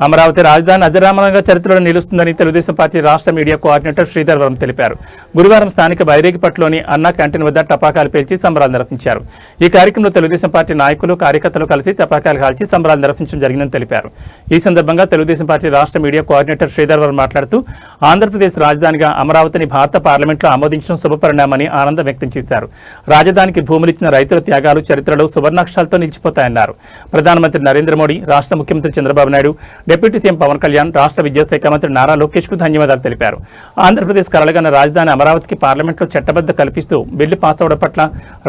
అమరావతి రాజధాని అజరామరంగా చరిత్రలో నిలుస్తుందని తెలుగుదేశం పార్టీ రాష్ట్ర మీడియా కోఆర్డినేటర్ శ్రీధర్ వరం తెలిపారు. గురువారం స్థానిక బైరేగిపట్లోని అన్నా క్యాంటీన్ వద్ద టపాకాయలు పేల్చి సంబరాలు నిర్వహించారు. ఈ కార్యక్రమంలో తెలుగుదేశం పార్టీ నాయకులు కార్యకర్తలు కలిసి టపాకాయలు కాల్చి సంబరాలు నిర్వహించడం జరిగిందని తెలిపారు. ఈ సందర్భంగా తెలుగుదేశం పార్టీ రాష్ట్ర మీడియా కోఆర్డినేటర్ శ్రీధర్ వరం మాట్లాడుతూ ఆంధ్రప్రదేశ్ రాజధానిగా అమరావతిని భారత పార్లమెంట్లో ఆమోదించడం శుభపరిణామని ఆనందం వ్యక్తం చేశారు. రాజధానికి భూములిచ్చిన రైతుల త్యాగాలు చరిత్రలో సువర్ణాక్షరాలతో నిలిచిపోతాయన్నారు. ప్రధానమంత్రి నరేంద్ర మోడీ, రాష్ట్ర ముఖ్యమంత్రి చంద్రబాబు నాయుడు, డిప్యూటీ సీఎం పవన్ కళ్యాణ్, రాష్ట్ర విద్యాశాఖ మంత్రి నారా లోకేష్ కు ధన్యవాదాలు తెలిపారు. ఆంధ్రప్రదేశ్ కలలుగన్న రాజధాని అమరావతికి పార్లమెంట్లో చట్టబద్ధ కల్పిస్తూ బిల్లు పాస్ అవడం పట్ల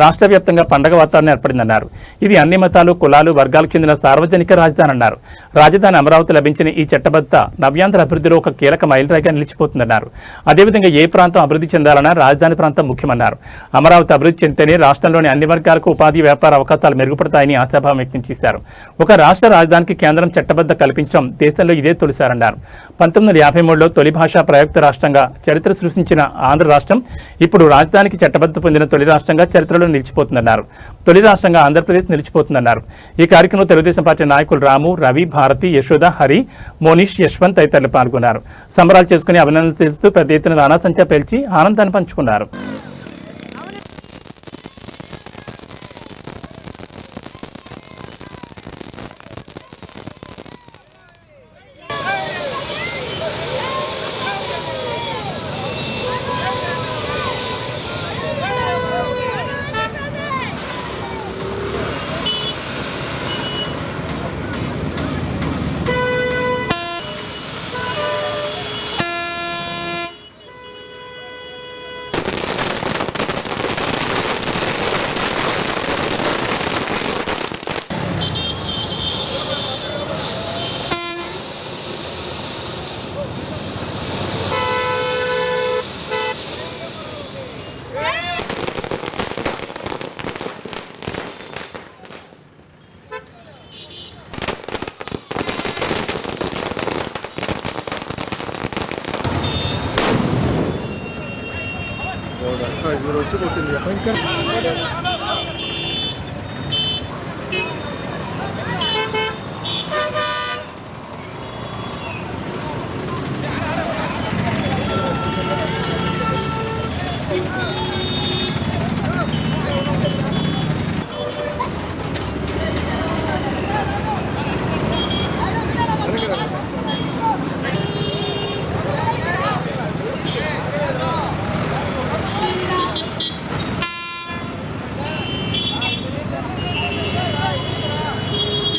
రాష్ట్ర వ్యాప్తంగా పండగ వాతావరణం ఏర్పడిందన్నారు. ఇది అన్ని మతాలు, కులాలు, వర్గాలకు చెందిన సార్వజనిక రాజధాని అన్నారు. రాజధాని అమరావతి లభించిన ఈ చట్టబద్ధ నవ్యాంధ్ర అభివృద్ధిలో ఒక కీలక మైలురాయిగా నిలిచిపోతుందన్నారు. అదేవిధంగా ఏ ప్రాంతం అభివృద్ధి చెందాలన్నా రాజధాని ప్రాంతం ముఖ్యమన్నారు. అమరావతి అభివృద్ధి చెందితేనే రాష్ట్రంలోని అన్ని వర్గాలకు ఉపాధి, వ్యాపార అవకాశాలు మెరుగుపడతాయని ఆశాభావం వ్యక్తం చేశారు. ఒక రాష్ట్ర రాజధానికి కేంద్రం చట్టబద్ధ కల్పించడం దేశంలో ఇదే తొలిసారన్నారు. 1953లో తొలి భాషా ప్రయుక్త రాష్ట్రంగా చరిత్ర సృష్టించిన ఆంధ్ర రాష్ట్రం ఇప్పుడు రాజధానికి చట్టబద్ధ పొందిన తొలి రాష్ట్రంగా చరిత్రలో నిలిచిపోతుందన్నారు. తొలి రాష్ట్రంగా ఆంధ్రప్రదేశ్ నిలిచిపోతుందన్నారు. ఈ కార్యక్రమంలో తెలుగుదేశం పార్టీ నాయకులు రాము, రవి, భారతి, యశోద, హరి, మోనీష్, యశ్వంత్ తదితరులు పాల్గొన్నారు. సంబరాలు చేసుకుని అభినందనలు తెలుపుతూ పెద్ద ఎత్తున రాణాసంచా పేల్చి ఆనందాన్ని పంచుకున్నారు. వచ్చి కొట్టింది.